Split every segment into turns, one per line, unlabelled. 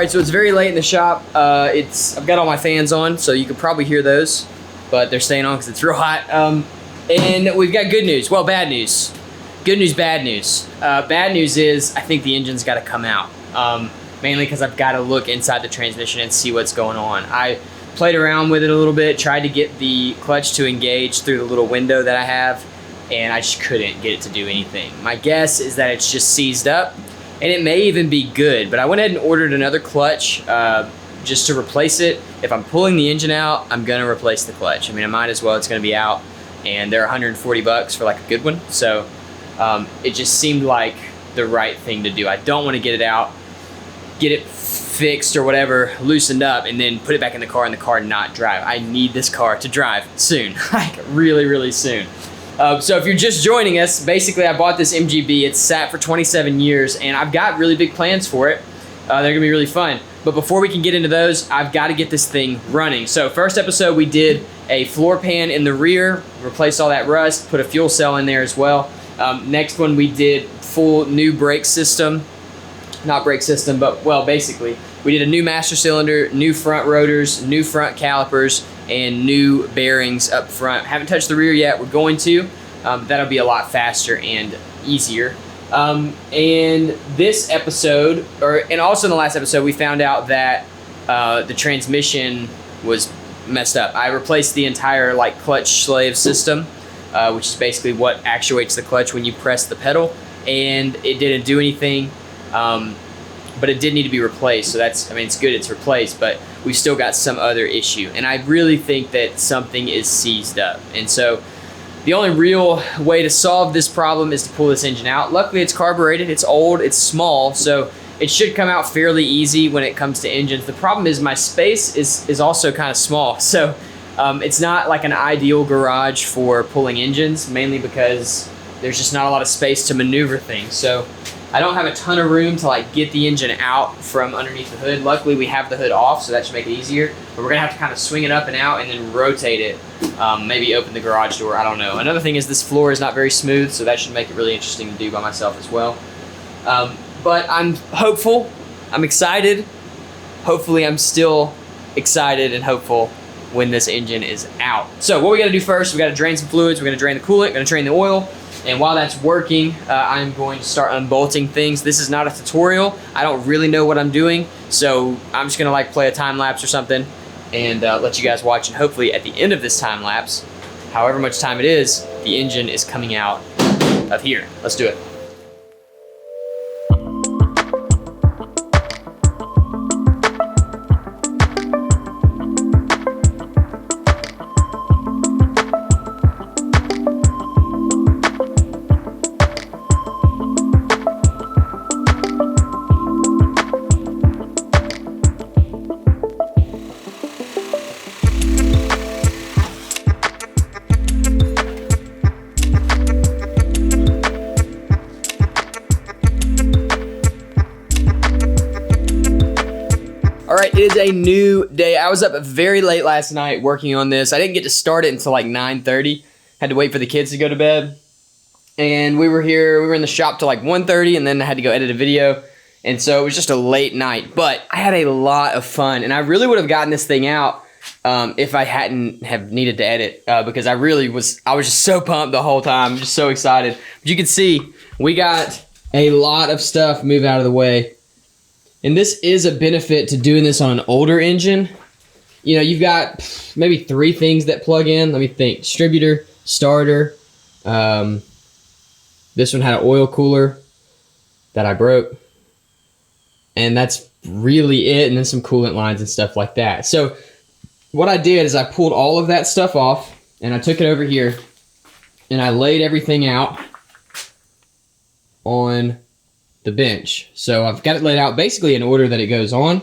right, so it's very late in the shop. I've got all my fans on, so you can probably hear those, but they're staying on because it's real hot. And we've got good news. Well, bad news. Good news, bad news. Bad news is I think the engine's got to come out, mainly because I've got to look inside the transmission and see what's going on. I played around with it a little bit, tried to get the clutch to engage through the little window that I have, and I just couldn't get it to do anything. My guess is that it's just seized up, and it may even be good, but I went ahead and ordered another clutch just to replace it. If I'm pulling the engine out, I'm gonna replace the clutch. I mean, I might as well, it's gonna be out, and they're 140 bucks for like a good one, so it just seemed like the right thing to do. I don't wanna get it out, get it fixed or whatever, loosened up, and then put it back in the car and the car not drive. I need this car to drive soon, like really, really soon. So if you're just joining us, basically I bought this MGB. It's sat for 27 years and I've got really big plans for it. They're gonna be really fun. But before we can get into those, I've got to get this thing running. So first episode we did a floor pan in the rear, replaced all that rust, put a fuel cell in there as well. Next one we did full new brake system. Not brake system, but well, basically, we did a new master cylinder, new front rotors, new front calipers, and new bearings up front. Haven't touched the rear yet, we're going to. That'll be a lot faster and easier. And this episode, and also in the last episode, we found out that the transmission was messed up. I replaced the entire like clutch slave system, which is basically what actuates the clutch when you press the pedal, and it didn't do anything. But it did need to be replaced, so that's, I mean, it's good it's replaced, but we've still got some other issue. And I really think that something is seized up. And so the only real way to solve this problem is to pull this engine out. Luckily it's carbureted, it's old, it's small, so it should come out fairly easy when it comes to engines. The problem is my space is also kind of small, so it's not like an ideal garage for pulling engines, mainly because there's just not a lot of space to maneuver things. So I don't have a ton of room to like get the engine out from underneath the hood. Luckily we have the hood off, so that should make it easier. But we're gonna have to kind of swing it up and out and then rotate it. Maybe open the garage door, I don't know. Another thing is this floor is not very smooth, so that should make it really interesting to do by myself as well. But I'm hopeful, I'm excited. Hopefully I'm still excited and hopeful when this engine is out. So what we gotta do first, we gotta drain some fluids, we're gonna drain the coolant, we're gonna drain the oil. And while that's working, I'm going to start unbolting things. This is not a tutorial. I don't really know what I'm doing, so I'm just gonna like play a time lapse or something and let you guys watch. And hopefully at the end of this time lapse, however much time it is, the engine is coming out of here. Let's do it. All right, it is a new day. I was up very late last night working on this. I didn't get to start it until like 9:30. Had to wait for the kids to go to bed. And we were in the shop till like 1:30, and then I had to go edit a video. And so it was just a late night, but I had a lot of fun. And I really would have gotten this thing out if I hadn't have needed to edit, because I was just so pumped the whole time, just so excited. But you can see, we got a lot of stuff moved out of the way. And this is a benefit to doing this on an older engine. You know, you've got maybe 3 things that plug in. Let me think. Distributor, starter. This one had an oil cooler that I broke. And that's really it. And then some coolant lines and stuff like that. So what I did is I pulled all of that stuff off and I took it over here and I laid everything out on the bench. So I've got it laid out basically in order that it goes on,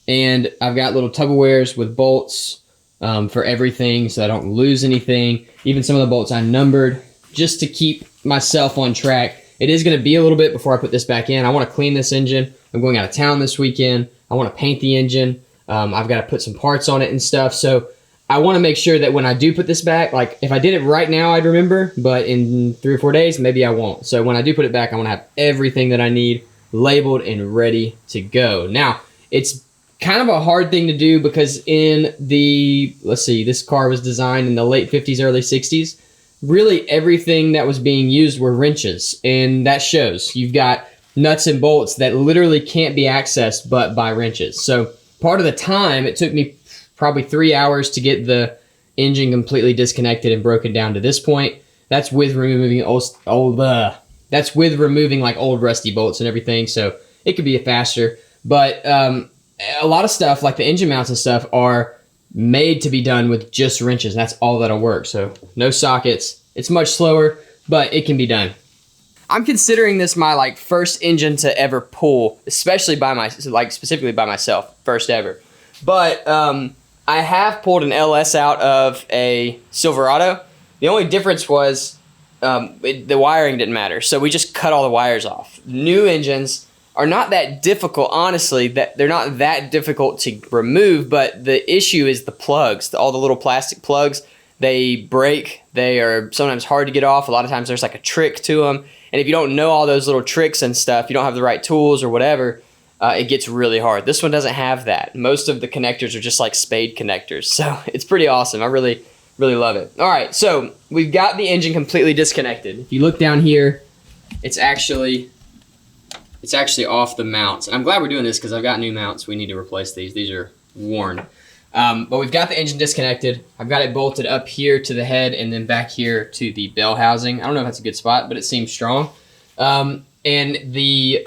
and I've got little Tupperwares with bolts for everything so I don't lose anything. Even some of the bolts I numbered just to keep myself on track. It is going to be a little bit before I put this back in. I want to clean this engine. I'm going out of town this weekend. I want to paint the engine. I've got to put some parts on it and stuff. So I want to make sure that when I do put this back, like if I did it right now, I'd remember, but in 3 or 4 days, maybe I won't. So when I do put it back, I want to have everything that I need labeled and ready to go. Now, It's kind of a hard thing to do because in the, let's see, this car was designed in the late 50s, early 60s. Really everything that was being used were wrenches, and that shows. You've got nuts and bolts that literally can't be accessed but by wrenches. So part of the time, it took me probably 3 hours to get the engine completely disconnected and broken down to this point. That's with removing that's with removing like old rusty bolts and everything, so it could be faster. But a lot of stuff, like the engine mounts and stuff, are made to be done with just wrenches. That's all that'll work. So no sockets. It's much slower, but it can be done. I'm considering this my like first engine to ever pull, especially specifically by myself, first ever. But I have pulled an LS out of a Silverado. The only difference was the wiring didn't matter, so we just cut all the wires off. New engines are not that difficult, honestly. That they're not that difficult to remove, but the issue is the plugs, all the little plastic plugs. They break. They are sometimes hard to get off. A lot of times there's like a trick to them, and if you don't know all those little tricks and stuff, you don't have the right tools or whatever, it gets really hard. This one doesn't have that. Most of the connectors are just like spade connectors, so it's pretty awesome. I really love it. All right, so we've got the engine completely disconnected. If you look down here, it's actually off the mounts. And I'm glad we're doing this because I've got new mounts. We need to replace these. These are worn. But we've got the engine disconnected. I've got it bolted up here to the head and then back here to the bell housing. I don't know if that's a good spot, but it seems strong. And the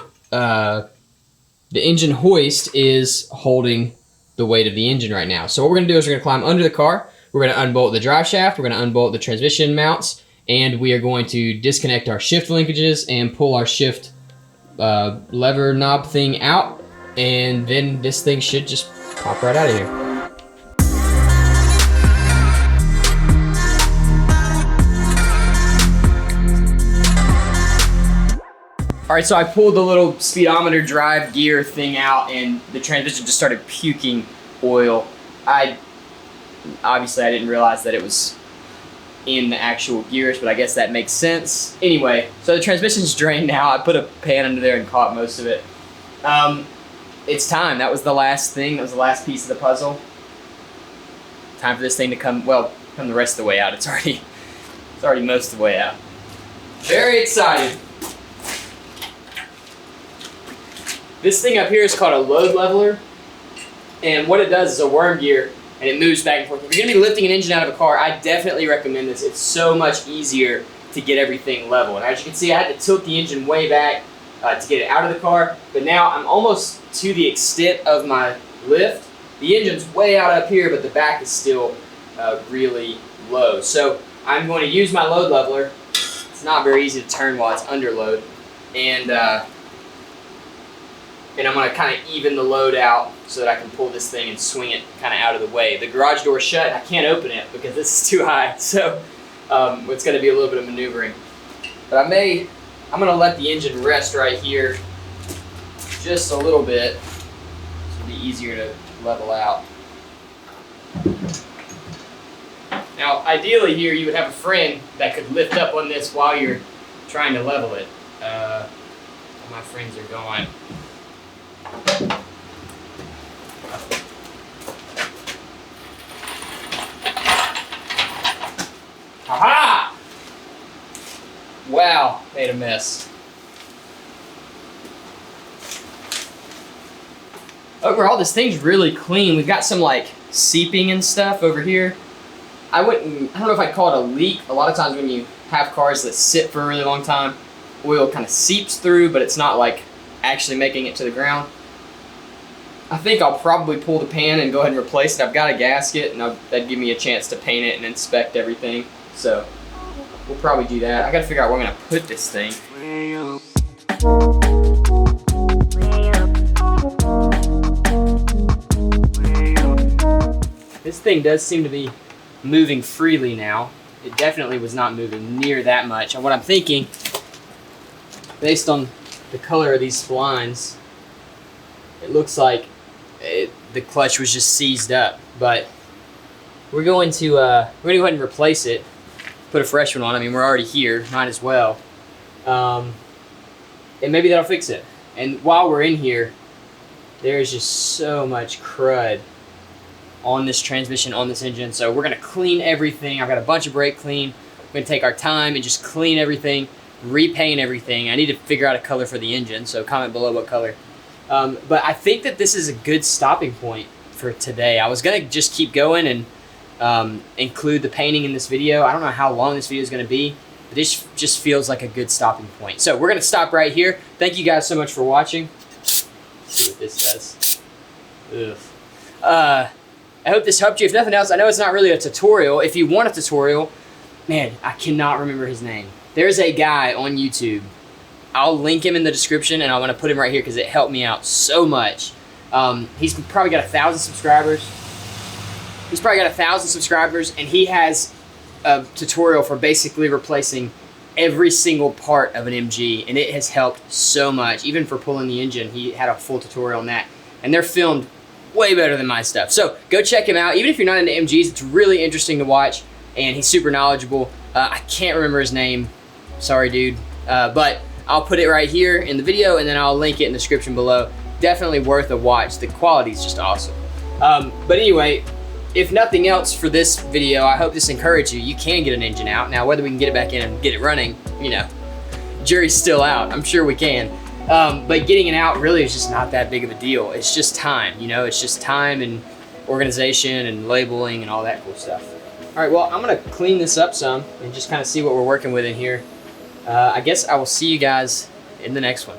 engine hoist is holding the weight of the engine right now. So what we're gonna do is we're gonna climb under the car. We're gonna unbolt the drive shaft. We're gonna unbolt the transmission mounts, and we are going to disconnect our shift linkages and pull our shift lever knob thing out, and then this thing should just pop right out of here. All right, so I pulled the little speedometer drive gear thing out, and the transmission just started puking oil. Obviously I didn't realize that it was in the actual gears, but I guess that makes sense. Anyway, so the transmission's drained now. I put a pan under there and caught most of it. It's time. That was the last thing. That was the last piece of the puzzle. Time for this thing to come the rest of the way out. It's already most of the way out. Very excited. This thing up here is called a load leveler, and what it does is a worm gear, and it moves back and forth. If you're gonna be lifting an engine out of a car, I definitely recommend this. It's so much easier to get everything level. And as you can see, I had to tilt the engine way back to get it out of the car, but now I'm almost to the extent of my lift. The engine's way out up here, but the back is still really low. So I'm going to use my load leveler. It's not very easy to turn while it's under load, and I'm going to kind of even the load out so that I can pull this thing and swing it kind of out of the way. The garage door's shut. I can't open it because this is too high, so it's going to be a little bit of maneuvering. But I'm going to let the engine rest right here just a little bit so it'll be easier to level out. Now, ideally here, you would have a friend that could lift up on this while you're trying to level it. My friends are going. Aha! Wow, made a mess. Overall, this thing's really clean. We've got some like seeping and stuff over here. I don't know if I'd call it a leak. A lot of times when you have cars that sit for a really long time, oil kind of seeps through, but it's not like actually making it to the ground. I think I'll probably pull the pan and go ahead and replace it. I've got a gasket, and that'd give me a chance to paint it and inspect everything. So we'll probably do that. I gotta figure out where I'm gonna put this thing. This thing does seem to be moving freely now. It definitely was not moving near that much. And what I'm thinking, based on the color of these splines, it looks like the clutch was just seized up. But we're going to go ahead and replace it, put a fresh one on. I mean, we're already here, might as well. And maybe that'll fix it. And while we're in here, there's just so much crud on this transmission, on this engine. So we're gonna clean everything. I've got a bunch of brake clean. We're gonna take our time and just clean everything, repaint everything. I need to figure out a color for the engine, so comment below what color. But I think that this is a good stopping point for today. I was gonna just keep going and include the painting in this video. I don't know how long this video is gonna be, but this just feels like a good stopping point. So we're gonna stop right here. Thank you guys so much for watching. Let's see what this does. Ugh. I hope this helped you. If nothing else, I know it's not really a tutorial. If you want a tutorial, man, I cannot remember his name. There's a guy on YouTube. I'll link him in the description, and I'm going to put him right here because it helped me out so much. He's probably got 1,000 subscribers. He's probably got 1,000 subscribers, and he has a tutorial for basically replacing every single part of an MG, and it has helped so much. Even for pulling the engine, he had a full tutorial on that, and they're filmed way better than my stuff. So go check him out. Even if you're not into MGs, it's really interesting to watch, and he's super knowledgeable. I can't remember his name. Sorry, dude. But I'll put it right here in the video, and then I'll link it in the description below. Definitely worth a watch. The quality is just awesome. But anyway, if nothing else for this video, I hope this encouraged you. You can get an engine out. Now, whether we can get it back in and get it running, you know, jury's still out. I'm sure we can. But getting it out really is just not that big of a deal. It's just time, you know, it's just time and organization and labeling and all that cool stuff. All right, well, I'm gonna clean this up some and just kind of see what we're working with in here. I guess I will see you guys in the next one.